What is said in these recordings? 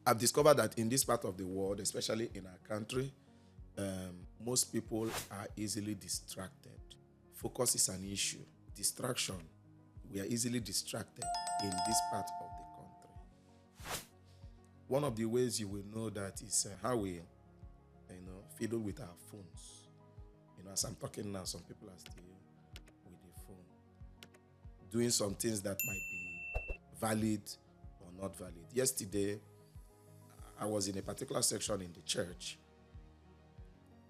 I've discovered that in this part of the world, especially in our country, most people are easily distracted. Focus is an issue. Distraction, we are easily distracted in this part of the country. One of the ways you will know that is how we, fiddle with our phones. As I'm talking now, some people are still with the phone, doing some things that might be valid or not valid. Yesterday, I was in a particular section in the church.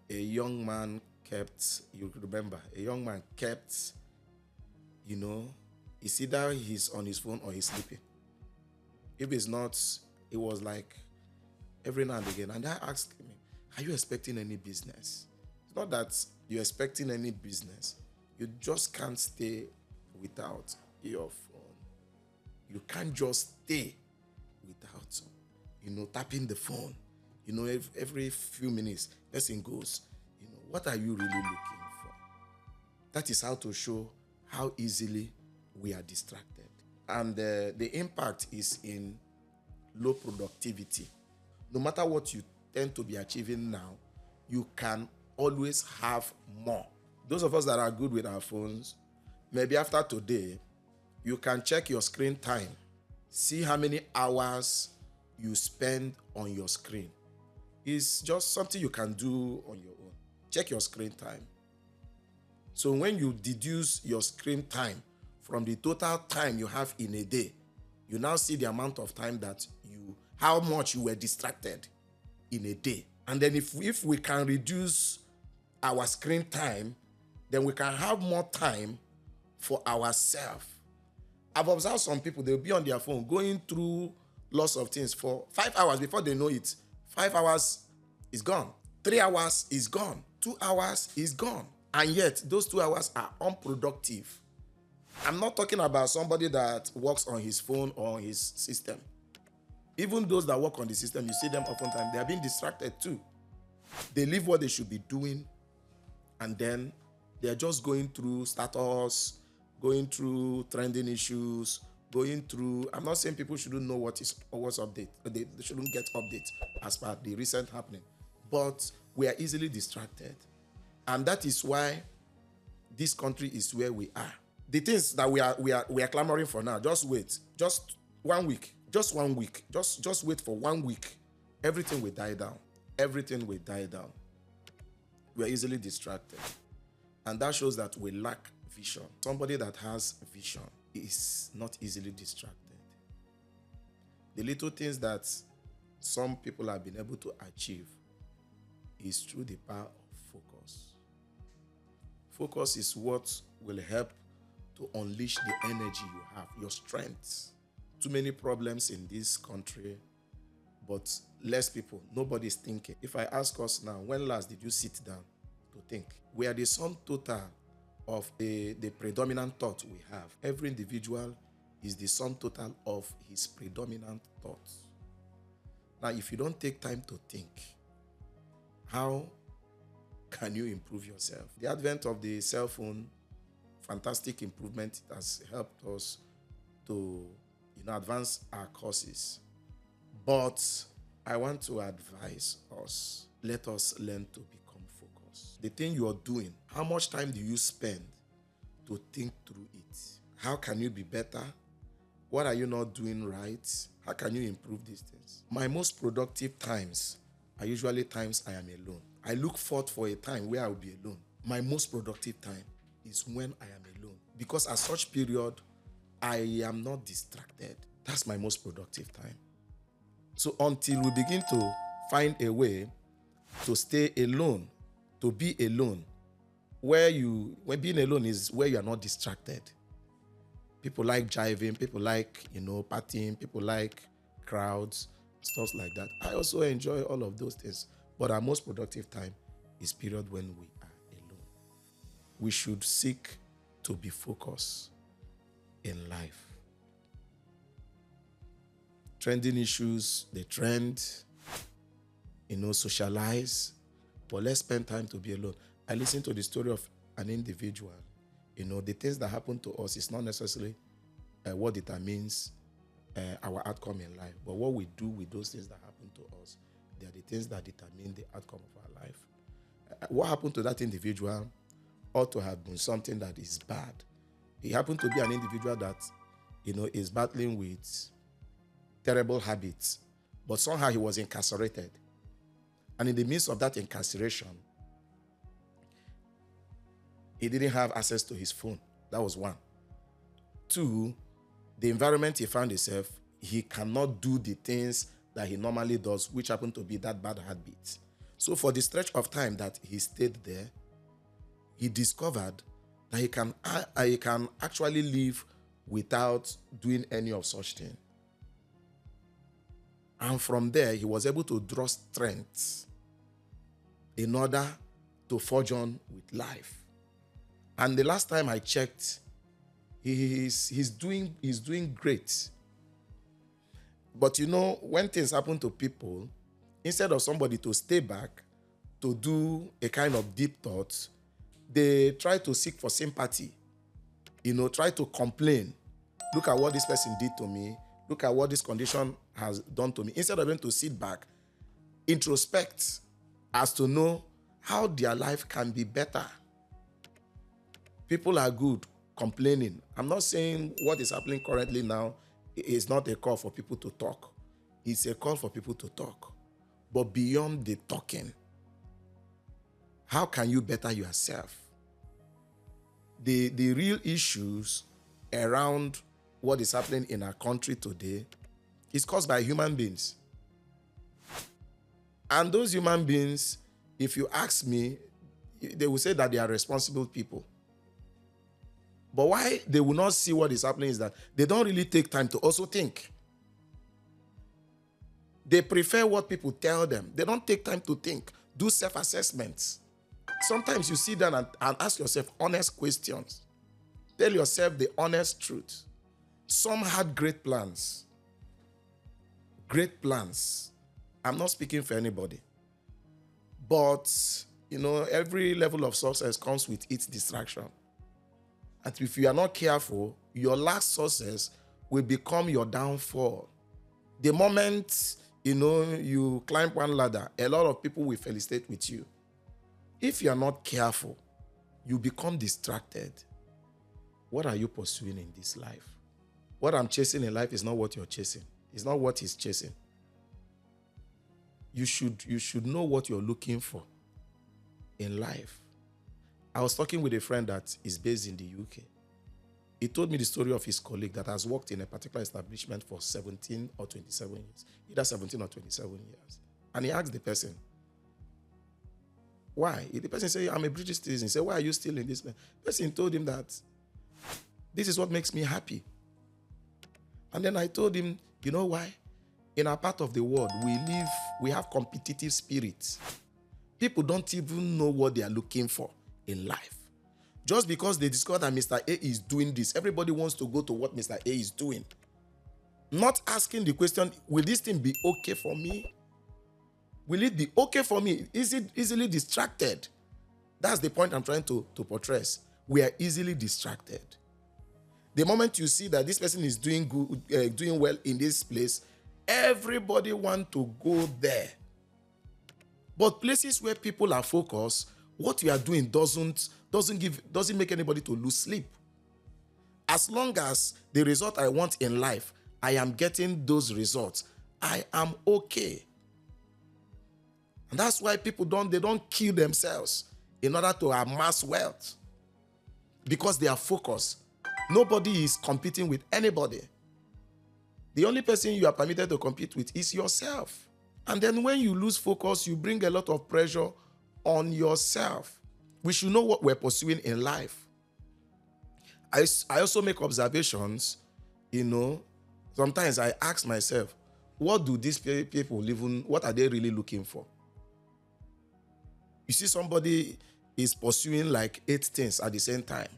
A young man kept, it's either he's on his phone or he's sleeping. If it's not, it was like every now and again. And I asked him, are you expecting any business? It's not that you're expecting any business. You just can't stay without your phone. You can't just stay without, tapping the phone. Every few minutes, person goes, what are you really looking for? That is how to show how easily we are distracted. And the impact is in low productivity. No matter what you tend to be achieving now, you can always have more. Those of us that are good with our phones, maybe after today, you can check your screen time. See how many hours you spend on your screen. It's just something you can do on your own. Check your screen time. So when you deduce your screen time from the total time you have in a day, you now see the amount of time how much you were distracted in a day. And then if we can reduce our screen time, then we can have more time for ourselves. I've observed some people, they'll be on their phone going through lots of things for 5 hours. Before they know it, 5 hours is gone. 3 hours is gone. 2 hours is gone. And yet, those 2 hours are unproductive. I'm not talking about somebody that works on his phone or on his system. Even those that work on the system, you see them oftentimes, they are being distracted too. They leave what they should be doing, and then they're just going through status, going through trending issues, I'm not saying people shouldn't know what's update. They shouldn't get updates as per the recent happening. But we are easily distracted. And that is why this country is where we are. The things that we are clamoring for now, just wait. Just 1 week. Just 1 week. Just wait for 1 week. Everything will die down. Everything will die down. We are easily distracted. And that shows that we lack vision. Somebody that has vision is not easily distracted. The little things that some people have been able to achieve is through the power of focus. Focus is what will help to unleash the energy you have, your strength. Too many problems in this country, but less people. Nobody's thinking. If I ask us now, when last did you sit down to think? We are the sum total of the predominant thought we have. Every individual is the sum total of his predominant thoughts. Now, if you don't take time to think, how can you improve yourself? The advent of the cell phone, fantastic improvement, has helped us to advance our courses. But I want to advise us, let us learn to become focused. The thing you are doing, how much time do you spend to think through it? How can you be better? What are you not doing right? How can you improve these things? My most productive times are usually times I am alone. I look forward for a time where I will be alone. My most productive time is when I am alone. Because at such period, I am not distracted. That's my most productive time. So until we begin to find a way to stay alone, to be alone, when being alone is where you are not distracted. People like jiving, people like, partying, people like crowds, stuff like that. I also enjoy all of those things. But our most productive time is period when we are alone. We should seek to be focused in life. Trending issues, they trend, socialize, but let's spend time to be alone. I listen to the story of an individual. The things that happen to us is not necessarily what determines our outcome in life. But what we do with those things that happen to us, they are the things that determine the outcome of our life. What happened to that individual ought to have been something that is bad. He happened to be an individual that, is battling with terrible habits, but somehow he was incarcerated. And in the midst of that incarceration, he didn't have access to his phone. That was one. Two, the environment he found himself, he cannot do the things that he normally does, which happen to be that bad habit. So for the stretch of time that he stayed there, he discovered that he can actually live without doing any of such thing. And from there, he was able to draw strength in order to forge on with life. And the last time I checked, he's doing great. But when things happen to people, instead of somebody to stay back to do a kind of deep thought, they try to seek for sympathy. Try to complain. Look at what this person did to me. Look at what this condition has done to me. Instead of them to sit back, introspect as to know how their life can be better. People are good complaining. I'm not saying what is happening currently now is not a call for people to talk. It's a call for people to talk. But beyond the talking, how can you better yourself? The real issues around what is happening in our country today is caused by human beings. And those human beings, if you ask me, they will say that they are responsible people. But why they will not see what is happening is that they don't really take time to also think. They prefer what people tell them. They don't take time to think, do self-assessments. Sometimes you sit down and ask yourself honest questions. Tell yourself the honest truth. Some had great plans. Great plans. I'm not speaking for anybody. But, every level of success comes with its distraction. And if you are not careful, your last success will become your downfall. The moment, you climb one ladder, a lot of people will felicitate with you. If you are not careful, you become distracted. What are you pursuing in this life? What I'm chasing in life is not what you're chasing. It's not what he's chasing. You should know what you're looking for in life. I was talking with a friend that is based in the UK. He told me the story of his colleague that has worked in a particular establishment for 17 or 27 years. Either 17 or 27 years. And he asked the person, why? The person said, I'm a British citizen. He said, why are you still in this place? The person told him that this is what makes me happy. And then I told him, you know why? In our part of the world, we have competitive spirits. People don't even know what they are looking for in life. Just because they discover that Mr. A is doing this, everybody wants to go to what Mr. A is doing. Not asking the question, will this thing be okay for me? Will it be okay for me? Is it easily distracted? That's the point I'm trying to portray. We are easily distracted. The moment you see that this person is doing good, doing well in this place, everybody wants to go there. But places where people are focused, what you are doing doesn't make anybody to lose sleep. As long as the result I want in life, I am getting those results, I am okay. And that's why people don't kill themselves in order to amass wealth. Because they are focused. Nobody is competing with anybody. The only person you are permitted to compete with is yourself. And then when you lose focus, you bring a lot of pressure on yourself. We should know what we're pursuing in life. I also make observations, sometimes I ask myself, what do these people what are they really looking for? You see somebody is pursuing like 8 things at the same time.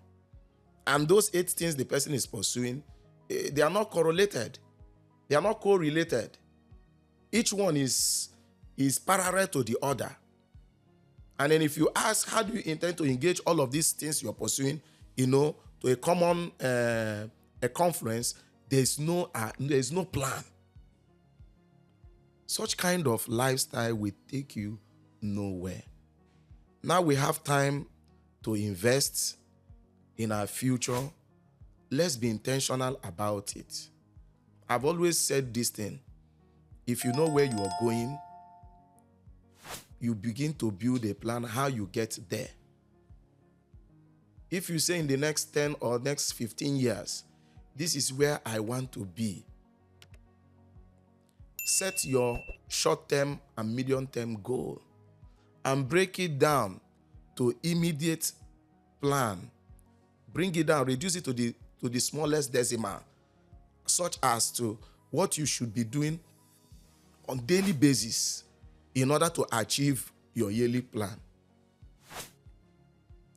And those 8 things the person is pursuing, they are not correlated. They are not correlated. Each one is parallel to the other. And then if you ask, how do you intend to engage all of these things you're pursuing, to a common a confluence, There's no plan. Such kind of lifestyle will take you nowhere. Now we have time to invest in our future. Let's be intentional about it. I've always said this thing. If you know where you are going, you begin to build a plan how you get there. If you say in the next 10 or next 15 years, this is where I want to be, set your short-term and medium-term goal and break it down to immediate plan. Bring it down, reduce it to the smallest decimal, such as to what you should be doing on daily basis in order to achieve your yearly plan.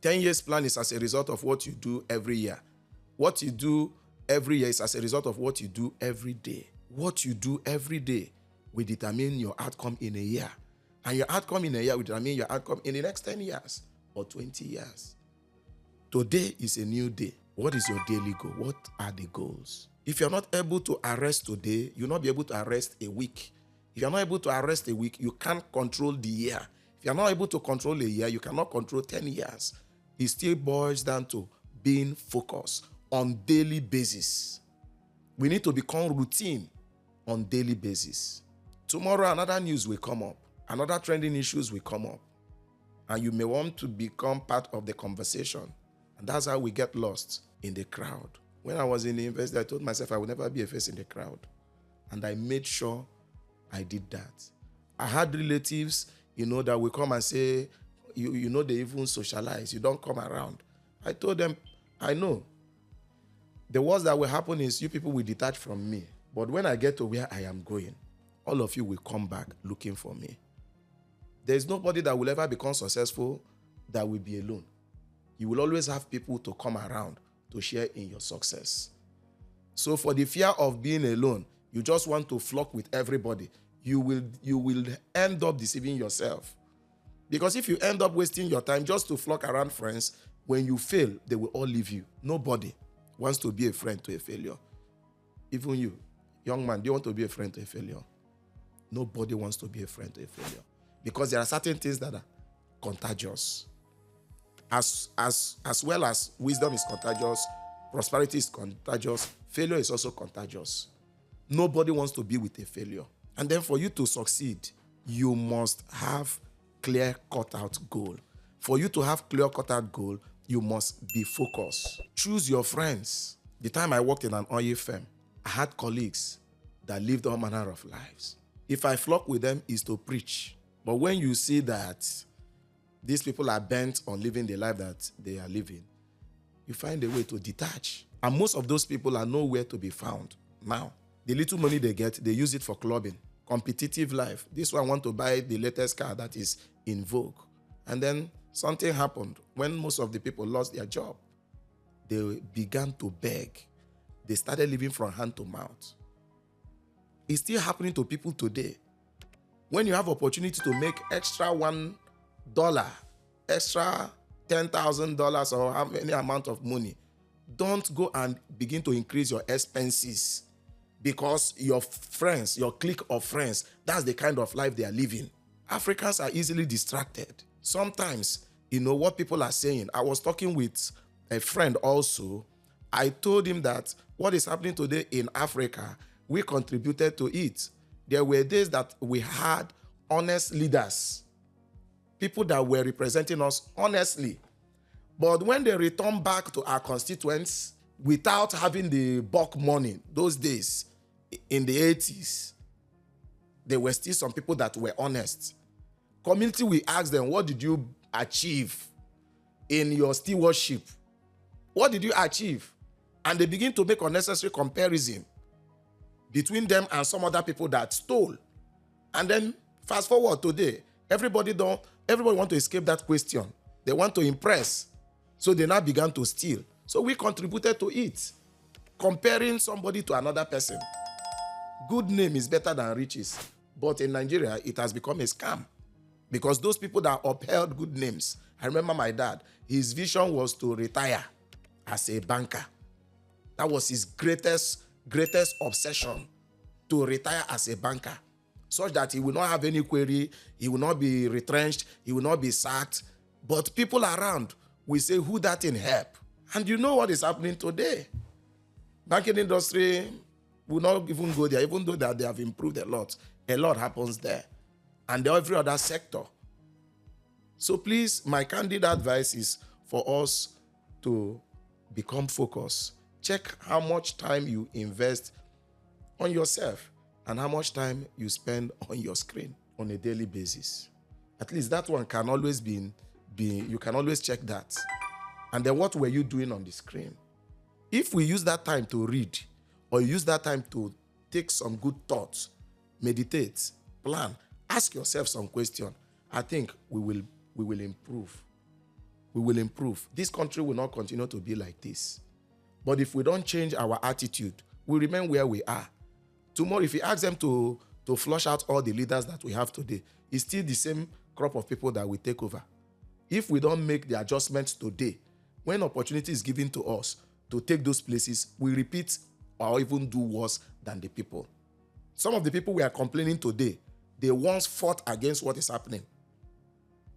10 years plan is as a result of what you do every year. What you do every year is as a result of what you do every day. What you do every day will determine your outcome in a year. And your outcome in a year will determine your outcome in the next 10 years or 20 years. Today is a new day. What is your daily goal? What are the goals? If you're not able to arrest today, you'll not be able to arrest a week. If you're not able to arrest a week, you can't control the year. If you're not able to control a year, you cannot control 10 years. It still boils down to being focused on daily basis. We need to become routine on daily basis. Tomorrow, another news will come up. Another trending issues will come up. And you may want to become part of the conversation. And that's how we get lost in the crowd. When I was in the university, I told myself I would never be a face in the crowd. And I made sure I did that. I had relatives, that will come and say, they even socialize. You don't come around. I told them, I know. The worst that will happen is you people will detach from me. But when I get to where I am going, all of you will come back looking for me. There's nobody that will ever become successful that will be alone. You will always have people to come around to share in your success. So for the fear of being alone, you just want to flock with everybody. You will end up deceiving yourself. Because if you end up wasting your time just to flock around friends, when you fail, they will all leave you. Nobody wants to be a friend to a failure. Even you, young man, do you want to be a friend to a failure? Nobody wants to be a friend to a failure. Because there are certain things that are contagious. As well as wisdom is contagious, prosperity is contagious, failure is also contagious. Nobody wants to be with a failure. And then for you to succeed, you must have clear cut out goal. For you to have clear cut out goal, you must be focused. Choose your friends. The time I worked in an oil firm, I had colleagues that lived all manner of lives. If I flock with them, is to preach. But when you see that these people are bent on living the life that they are living, you find a way to detach. And most of those people are nowhere to be found now. The little money they get, they use it for clubbing, competitive life. This one want to buy the latest car that is in vogue. And then something happened when most of the people lost their job. They began to beg. They started living from hand to mouth. It's still happening to people today. When you have opportunity to make extra $1, extra $10,000 or how many amount of money, don't go and begin to increase your expenses because your friends, your clique of friends, that's the kind of life they are living. Africans are easily distracted. Sometimes, what people are saying. I was talking with a friend also. I told him that what is happening today in Africa, we contributed to it. There were days that we had honest leaders, people that were representing us honestly. But when they return back to our constituents without having the bulk money, those days in the 80s, there were still some people that were honest. Community, we asked them, what did you achieve in your stewardship? What did you achieve? And they begin to make unnecessary comparison between them and some other people that stole. And then fast forward today, everybody want to escape that question. They want to impress. So they now began to steal. So we contributed to it. Comparing somebody to another person. Good name is better than riches. But in Nigeria, it has become a scam. Because those people that upheld good names, I remember my dad, his vision was to retire as a banker. That was his greatest greatest obsession to retire as a banker, such that he will not have any query, he will not be retrenched, he will not be sacked. But people around will say, who that in help? And you know what is happening today. Banking industry will not even go there, even though that they have improved a lot. A lot happens there. And every other sector. So please, my candid advice is for us to become focused. Check how much time you invest on yourself and how much time you spend on your screen on a daily basis. At least that one can always be you can always check that. And then what were you doing on the screen? If we use that time to read, or use that time to take some good thoughts, meditate, plan, ask yourself some questions, I think we will improve. We will improve. This country will not continue to be like this. But if we don't change our attitude, we remain where we are. Tomorrow, if you ask them to flush out all the leaders that we have today, it's still the same crop of people that will take over. If we don't make the adjustments today, when opportunity is given to us to take those places, we repeat or even do worse than the people. Some of the people we are complaining today, they once fought against what is happening.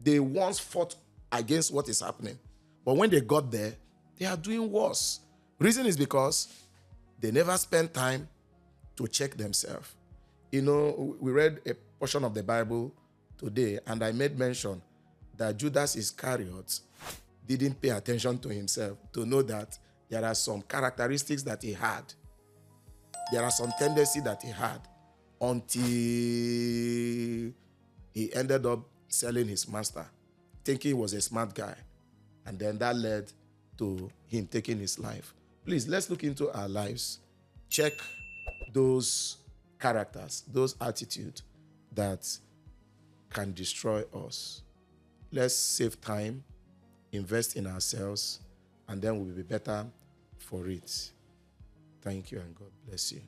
They once fought against what is happening. But when they got there, they are doing worse. Reason is because they never spend time to check themselves. You know, we read a portion of the Bible today, and I made mention that Judas Iscariot didn't pay attention to himself to know that there are some characteristics that he had. There are some tendencies that he had until he ended up selling his master, thinking he was a smart guy. And then that led to him taking his life. Please, let's look into our lives. Check those characters, those attitudes that can destroy us. Let's save time, invest in ourselves, and then we'll be better for it. Thank you, and God bless you.